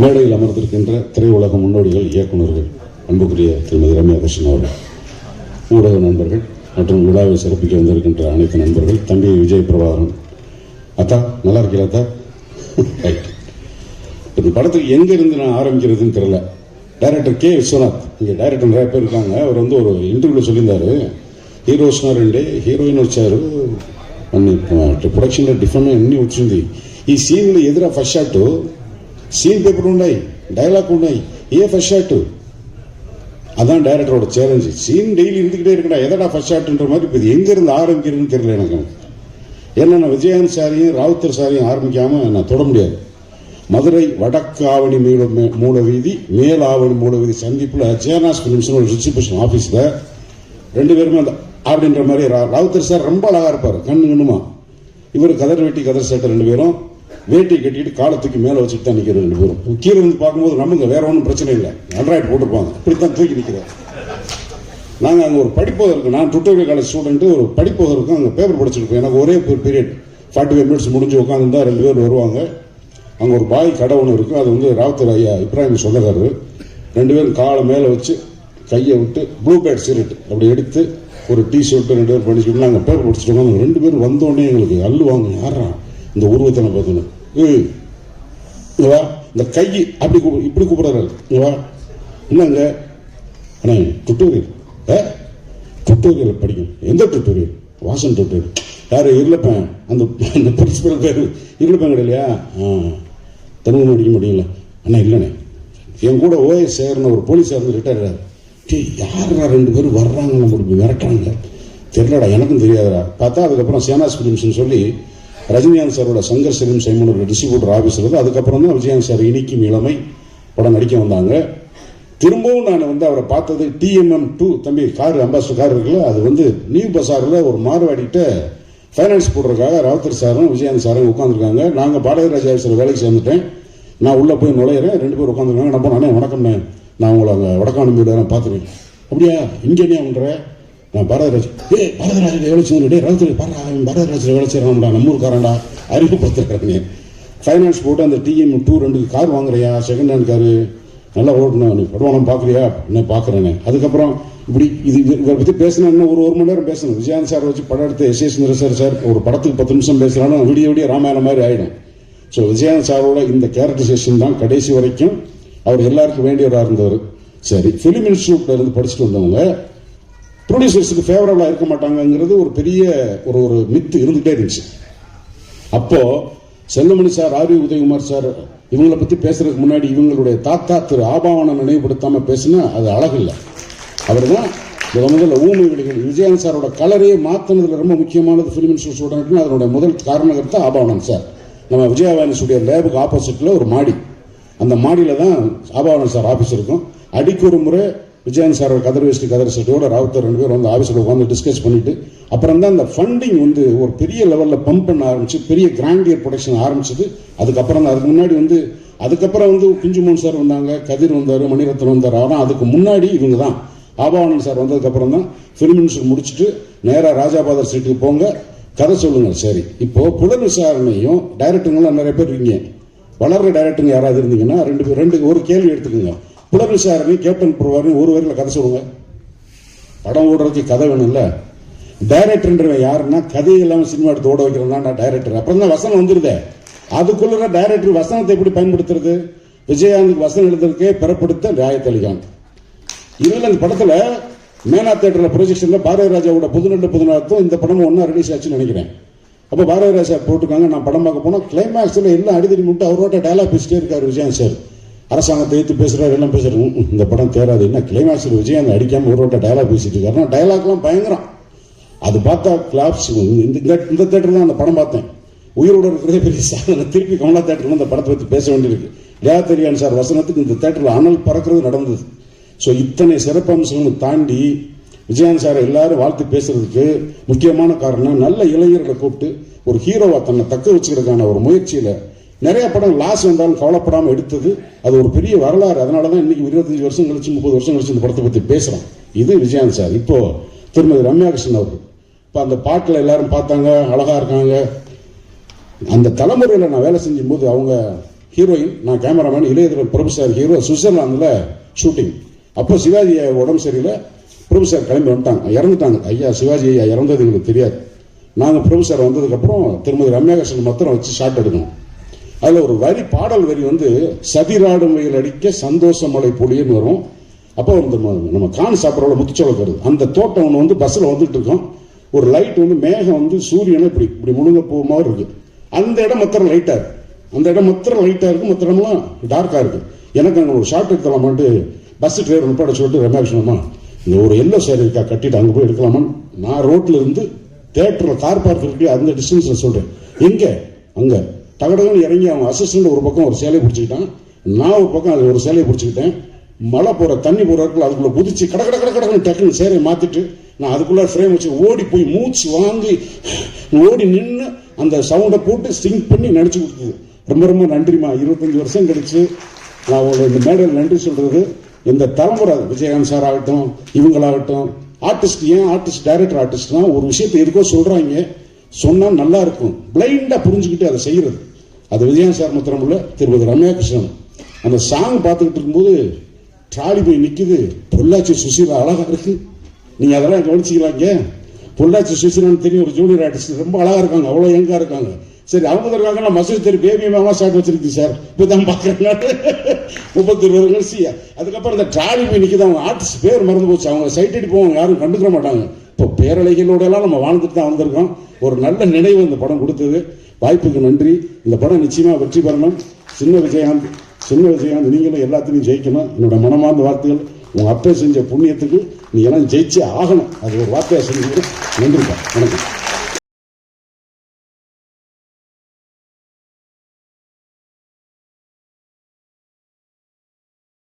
மேடையில் அமர்ந்திருக்கின்ற திரையுலக முன்னோடிகள், இயக்குநர்கள், அன்புக்குரிய திருமதி ரம்யா கிருஷ்ணன் அவர்கள், ஊடக நண்பர்கள் மற்றும் விழாவை சிறப்பிக்க வந்திருக்கின்ற அனைத்து நண்பர்கள், தம்பி விஜய் பிரபாகரன், அத்தா நல்லா இருக்கீங்களா அத்தா? இந்த படத்துக்கு எங்க இருந்து நான் ஆரம்பிக்கிறதுன்னு தெரியல. டைரக்டர் கே விஸ்வநாத், இங்கே டைரக்டர் நிறைய பேர் இருக்காங்க. அவர் வந்து ஒரு இன்டர்வியூல சொல்லியிருந்தாரு, హీరోస్నా రండి, హీరోయిన్ వచ్చారు, అన్ని ప్రొడక్షన్లో డిఫరెంట్ అన్నీ వచ్చింది. ఈ సీన్లు ఎదురా ఫస్ట్ షాట్, சீன் பேப்பர் ఉన్నాయి, டைலாக் ఉన్నాయి, ஃபர்ஸ்ட் ஷாட். அதான் டைரக்டரோட சேலஞ்சு. சீன் டெய்லி இருந்துகிட்டே இருக்கா, எதடா ஃபர்ஸ்ட் ஷாட்ன்ற மாதிரி. இப்போ இது எங்க இருந்து ஆரம்பிக்கிறதுன்னு தெரியல எனக்கு. ஏன்னா நான் விஜயகாந்த் சாரையும் ராவுத்தர் சாரையும் ஆரம்பிக்காம நான் தொட முடியாது. மதுரை வடக்கு ஆவணி மூல வீதி, மேல் ஆவணி மூல வீதி சந்திப்பில் ஜேனாஸ் பிலிம்ஸ் ஒரு டிஸ்ட்ரிபியூஷன் ஆஃபீஸில் ரெண்டு பேருமே அந்த அப்படின்ற மாதிரி. ராவுத்தர் சார் ரொம்ப அழகா இருப்பார், கண்ணுமா. இவர் கதர் வெட்டி கதர் சட்டை, ரெண்டு பேரும் வேட்டி கட்டிட்டு காலத்துக்கு மேலே வச்சுட்டு தான் நிற்கிற ரெண்டு பேரும். கீழே இருந்து பார்க்கும்போது நமக்கு வேற ஒன்றும் பிரச்சனை இல்லை, ஆண்ட்ராய்டு போட்டிருப்பாங்க, இப்படித்தான் தூக்கி நிற்கிறார். நாங்கள் அங்கே ஒரு படிப்பகம் இருக்கு, நான் டுட்டோரியல் காலேஜ் ஸ்டூடெண்ட்டு, ஒரு படிப்பகம் இருக்கும், அங்கே பேப்பர் படிச்சிருக்கோம். எனக்கு ஒரே ஒரு பீரியட் 45 மினிட்ஸ் முடிஞ்சு உட்காந்துருந்தா ரெண்டு பேர் வருவாங்க. அங்கே ஒரு பாய் கடை ஒன்று இருக்கும், அது வந்து ராவுத்தர் ஐயா இப்ராஹிம் சொந்தக்காரரு. ரெண்டு பேரும் காலை மேலே வச்சு கையை விட்டு ப்ளூ பேட் சிகரெட் அப்படி எடுத்து ஒரு டி-ஷர்ட்டு ரெண்டு பேரும் பண்ணிச்சுட்டு நாங்கள் பேப்பர் படிச்சுட்டு உட்காந்து. ரெண்டு பேரும் வந்தோடனே எங்களுக்கு அள்ளுவாங்க, யாரா இந்த உருவத்தனை பார்த்தோன்னு, வா இந்த கை அப்படி இப்படி கூப்பிடுறாரு, வா என்னங்க அண்ணா டுட்டோரியல், டுட்டோரியல் படிக்கும். எந்த டுட்டோரியல்? வாசன் டுட்டோரியல். யாரு? இருளப்பேன், அந்த பிரின்சிபல் பேர் இருளப்பேன் கிடையா? தமிழ் அடிக்க முடியல அண்ணா. இல்லைண்ணே, என் கூட ஓஎஸ் சேர்ன ஒரு போலீஸார் இருந்து ரிட்டையர் ஆகிறார். யாரா ரெண்டு பேரும் வர்றாங்க, நம்மளுக்கு மிரட்டாங்க, தெரியலடா, எனக்கும் தெரியாதுடா. பார்த்தா அதுக்கப்புறம் சேனாஸ் பிலிம்ஸ்னு சொல்லி ரஜினிகாந்த் சாரோட சங்கர் செலிம் சைமனோட டிஸ்ட்ரிபியூட்டர் ஆஃபீஸ் இருக்குது. அதுக்கப்புறம் தான் விஜயகாந்த் சார் இனிக்கும் இளமை படம் நடிக்க வந்தாங்க. திரும்பவும் நான் வந்து அவரை பார்த்தது TMM2 தம்பி கார், அம்பாசிடர் கார் இருக்குல்ல, அது வந்து நியூ பசாரில் ஒரு மார்வாடிக்கிட்ட ஃபைனான்ஸ் போடுறதுக்காக ராவுத்தர் சாரும் விஜயகாந்த் சாரும் உட்காந்துருக்காங்க. நாங்கள் பாரதிராஜா ஆஃபீஸில் வேலைக்கு சேர்ந்துட்டேன். நான் உள்ளே போய் நுழையிறேன், ரெண்டு பேர் உட்காந்துருக்காங்க. நம்ம நானே வணக்கம்ண்ணே, நான் உங்களை அங்கே வடக்கான மீடியா பார்த்துருக்கேன். அப்படியா, இங்கே என்ன பண்ணுற? நான் பாரதிராஜ், பாரதிராஜ் வேலை செய்ய ராவுத்தர் பாரதிராஜ் வேலை செய்யறான்டா, நம்ம ஊருக்காரன்டா, அறிமுகப்படுத்துறாங்க. ஃபைனான்ஸ் போட்டு அந்த TM2 2 கார் வாங்குறியா, செகண்ட் ஹேண்ட் காரு, நல்லா ஓடணும், நீ படுவானம் பார்க்குறியா? என்ன பார்க்குறேன்னு. அதுக்கப்புறம் இப்படி இதை பற்றி பேசினா இன்னும் ஒரு மணி நேரம் பேசணும். விஜயகாந்த் சார் வச்சு படம் எடுத்து S.S. நிரசர் சார் ஒரு படத்துக்கு 10 நிமிஷம் பேசுகிறாலும் விடிய ராமாயணம் மாதிரி ஆகிடும். ஸோ விஜயகாந்த் சாரோட இந்த கேரக்டரைசேஷன் தான் கடைசி வரைக்கும் அவர் எல்லாருக்கும் வேண்டியவராக இருந்தவர். சரி, ஃபிலிம் இன்ஸ்டியூட்ல இருந்து படிச்சுட்டு வந்தவங்க ப்ரொடியூசர்ஸுக்கு ஃபேவரபிளாக இருக்க மாட்டாங்கிறது ஒரு பெரிய ஒரு மித்து இருந்துகிட்டே இருந்துச்சு. அப்போ Chellamani sir, R V. Udhayakumar sir இவங்களை பற்றி பேசுறதுக்கு முன்னாடி இவங்களுடைய தாத்தா திரு ஆபாவனம் நினைவுபடுத்தாமல் பேசினா அது அழகில்லை. அவர் தான் முதல்ல ஊமை விழிகள் விஜயகாந்த் சாரோட கலரையே மாற்றினதுல ரொம்ப முக்கியமானது ஃபிலிம் இன்ஸ்டியூட் ஸ்டூடெண்ட்னு அதனுடைய முதல் காரணகர்த்தா ஆபாவனம் சார். நம்ம விஜயவாணி ஸ்டுடியோ லேபுக்கு ஆப்போசிட்டில் ஒரு மாடி, அந்த மாடியில் தான் ஆபாவனம் சார் ஆஃபீஸ் இருக்கும். அடிக்கு ஒரு முறை விஜயகாந்த் சாரோட கதர் வேஸ்ட் கதர் செட்டோட ராவுத்தர் ரெண்டு பேர் வந்து ஆஃபீஸில் உட்காந்து டிஸ்கஸ் பண்ணிட்டு அப்புறம் தான் அந்த ஃபண்டிங் வந்து ஒரு பெரிய லெவலில் பம்ப் பண்ண ஆரம்பிச்சு, பெரிய கிராண்டியர் ப்ரொடக்ஷன் ஆரம்பிச்சது. அதுக்கப்புறம் தான் அதுக்கு முன்னாடி வந்து அதுக்கப்புறம் வந்து குஞ்சுமோகன் சார் வந்தாங்க, கதிர் வந்தார், மணிரத்னம் வந்தார். ஆனால் அதுக்கு முன்னாடி இவங்க தான் ஆபாவனன் சார் வந்ததுக்கப்புறம் தான் ஃபிலிம் இன்ஸ்டியூட் முடிச்சுட்டு நேராக ராஜாபாதர் ஸ்ட்ரீட்டுக்கு போங்க, கதை சொல்லுங்க. சரி, இப்போ புலன் விசாரணையும் டைரக்டருங்களாம் நிறைய பேர் இருக்கீங்க, வளர்ற டைரக்டருங்க யாராவது இருந்தீங்கன்னா ரெண்டு ஒரு கேள்வி எடுத்துக்கோங்க. புலன் விசாரணை கேப்டன் பிரபாகரன் ஒரு வரையில் கதை சொல்லுங்க. படம் ஓடுறதுக்கு கதை வேணும்ல. டைரக்டர்ன்றவன் யாருன்னா கதையை இல்லாமல் சினிமா எடுத்து ஓட வைக்கிறதா டைரக்டர். அப்புறம் தான் வசனம் வந்துருதே, அதுக்குள்ள டைரக்டர் வசனத்தை எப்படி பயன்படுத்துறது? விஜயகாந்துக்கு வசனம் எழுதுறதுக்கே பெறப்படுத்த ராயத்தலிகான். இதில் அந்த படத்தில் மேனா தியேட்டரில் ப்ரொஜெக்ஷனில் பாரதிராஜாவோட புதுநெல்லும் இந்த படம் ஒன்றா ரிலீஸ் ஆச்சுன்னு நினைக்கிறேன். அப்போ பாரதிராஜா போட்டிருக்காங்க. நான் படம் பார்க்க போனால் கிளைமேக்ஸில் எல்லாம் அடிதடி மட்டும் அவரோட டைலாக் பேசிட்டே இருக்காரு விஜயகாந்த் சார். அரசாங்கத்தை எடுத்து பேசுறாரு, எல்லாம் பேசுறாரு. இந்த படம் தேராது, என்ன கிளைமேக்ஸில் விஜயகாந்த் அடிக்காம ஒருவட்ட டைலாக் பேசிட்டு இருக்காருன்னா டைலாக்லாம் பயங்கரம். அது பார்த்தா கிளாப்ஸ். இந்த தேட்டர் தான் அந்த படம் பார்த்தேன். உயிரோட இருக்கிறதே பெரிய சாதனை. திருப்பி கமலா தேட்டர்ல இந்த படத்தை பற்றி பேச வேண்டியிருக்கு. லியாத்தரியான் சார் வசனத்துக்கு இந்த தேட்டரில் அனல் பறக்கிறது நடந்தது. ஸோ இத்தனை சிறப்பம்சங்களும் தாண்டி விஜயகாந்த் சார் எல்லாரும் வாழ்த்து பேசுறதுக்கு முக்கியமான காரணம் நல்ல இளைஞர்களை கூப்பிட்டு ஒரு ஹீரோவா தன்னை தக்க வச்சுக்கிறதுக்கான ஒரு முயற்சியில் நிறைய படம் லாஸ் வந்தாலும் கவலைப்படாமல் எடுத்தது. அது ஒரு பெரிய வரலாறு. அதனால தான் இன்னைக்கு 25 வருஷம் கழிச்சு 30 வருஷம் கழிச்சு இந்த படத்தை பற்றி பேசுகிறோம். இது விஜயகாந்த் சார். இப்போ திருமதி ரம்யா கிருஷ்ணன் அவர்கள் இப்போ அந்த பாட்டில் எல்லாரும் பார்த்தாங்க, அழகா இருக்காங்க. அந்த தலைமுறையில் நான் வேலை செஞ்சும் போது அவங்க ஹீரோயின், நான் கேமராமேன், இளையதளபதி பிரபு சார் ஹீரோ, சுவிட்சர்லாந்தில் ஷூட்டிங். அப்போ சிவாஜி உடம்பு சரியில்லை, பிரபு சார் கிளம்பி வந்துட்டாங்க, இறந்துட்டாங்க. ஐயா சிவாஜி ஐயா இறந்தது எங்களுக்கு தெரியாது. நாங்கள் பிரபு சார் வந்ததுக்கப்புறம் திருமதி ரம்யா கிருஷ்ணன் மாத்திரம் வச்சு ஷாட் எடுக்கணும். அதில் ஒரு வரி, பாடல் வரி வந்து சதிராடும் வெயில் அடிக்க சந்தோஷ மலை பொழியன்னு வரும். அப்போ நம்ம கான் சாப்பிட்றோட முத்துச்சோளம் வருது. அந்த தோட்டம் ஒன்று வந்து பஸ்ஸில் வந்துட்டு இருக்கோம். ஒரு லைட் வந்து மேகம் வந்து சூரியனை இப்படி இப்படி முழுங்க போக மாதிரி இருக்கு. அந்த இடம் மாத்திரம் லைட்டாக இருக்கு, அந்த இடம் மாத்திரம் லைட்டாக இருக்கு, மற்ற இடம்லாம் டார்க்காக இருக்கு. எனக்கு அங்கே ஒரு ஷார்ட் எடுக்கலாமான்ட்டு பஸ் டிரைவர் நிப்பாட சொல்லிட்டு ரம்யா கிருஷ்ணம்மா இந்த ஒரு எல்லோ சேர் இருக்கா கட்டிட்டு அங்கே போய் எடுக்கலாமான்னு நான் ரோட்டில் இருந்து தேட்டரில் கார் பார்க் இருக்கு அந்த டிஸ்டன்ஸில் சொல்கிறேன். எங்கே அங்கே டகடகன்னு இறங்கி அவங்க அசிஸ்டன்ட் ஒரு பக்கம் ஒரு சேலையை பிடிச்சிக்கிட்டான், நான் ஒரு பக்கம் அது ஒரு சேலையை பிடிச்சிக்கிட்டேன். மழை போகிற தண்ணி போகிற இடத்துல அதுக்குள்ளே குதிச்சு கடன்னு டக்குன்னு சேலையை மாற்றிட்டு நான் அதுக்குள்ளே ஃப்ரேம் வச்சு ஓடி போய் மூச்சு வாங்கி ஓடி நின்று அந்த சவுண்டை போட்டு சிங்க் பண்ணி நடிச்சு கொடுத்தது. ரொம்ப ரொம்ப நன்றிமா. 25 வருஷம் கழிச்சு நான் உங்களுக்கு இந்த மேடையில் நன்றி சொல்கிறது. இந்த தலைமுறை விஜயகாந்த் சார் ஆகட்டும், இவங்களாகட்டும், ஆர்டிஸ்ட், ஏன் ஆர்டிஸ்ட் டைரக்டர் ஆர்டிஸ்ட்னா ஒரு விஷயத்தை எதுக்கோ சொல்கிறாங்க, சொன்னால் நல்லா இருக்கும், பிளைண்டாக புரிஞ்சுக்கிட்டு அதை செய்கிறது. அது விஜயகாந்த் சார் மாத்திரம் இல்லை, திருமதி ரம்யா கிருஷ்ணன். அந்த சாங் பார்த்துக்கிட்டு இருக்கும்போது ட்ராலி போய் நிற்குது, பொள்ளாச்சி சுசீலா அழகாக இருக்கு. நீங்கள் அதெல்லாம் கவனிச்சிக்கலாங்க. பொள்ளாச்சி சுசீலான்னு தெரியும், ஒரு ஜூனியர் ஆர்டிஸ்ட் ரொம்ப அழகாக இருக்காங்க, அவ்வளோ யங்காக இருக்காங்க. சரி அவங்க இருக்காங்கன்னா மசூதி தெரு பேபி மேமா ஷாட் வச்சிருக்கு சார், இப்போ தான் பார்க்குறேன் 32 வருஷம். அதுக்கப்புறம் இந்த ட்ராலி போய் நிற்கிது, அவங்க ஆர்டிஸ்ட் பேர் மறந்து போச்சு, அவங்க சைட் அடி போவாங்க, யாரும் கண்டுக்கிற மாட்டாங்க. இப்போ பேரலைகளோடலாம் நம்ம வாழ்ந்துட்டு தான் வந்திருக்கோம். ஒரு நல்ல நினைவு இந்த படம் கொடுத்தது. வாய்ப்புக்கு நன்றி. இந்த படம் நிச்சயமாக வெற்றி பெறணும். சின்ன விஜயகாந்த் நீங்களும் எல்லாத்தையும் ஜெயிக்கணும். என்னோட மனமார்ந்த வார்த்தைகள். உங்கள் அப்பா செஞ்ச புண்ணியத்துக்கு நீ எல்லாம் ஜெயிச்சே ஆகணும். அது ஒரு வார்த்தையாக செஞ்சு. நன்றிப்பா, வணக்கம்.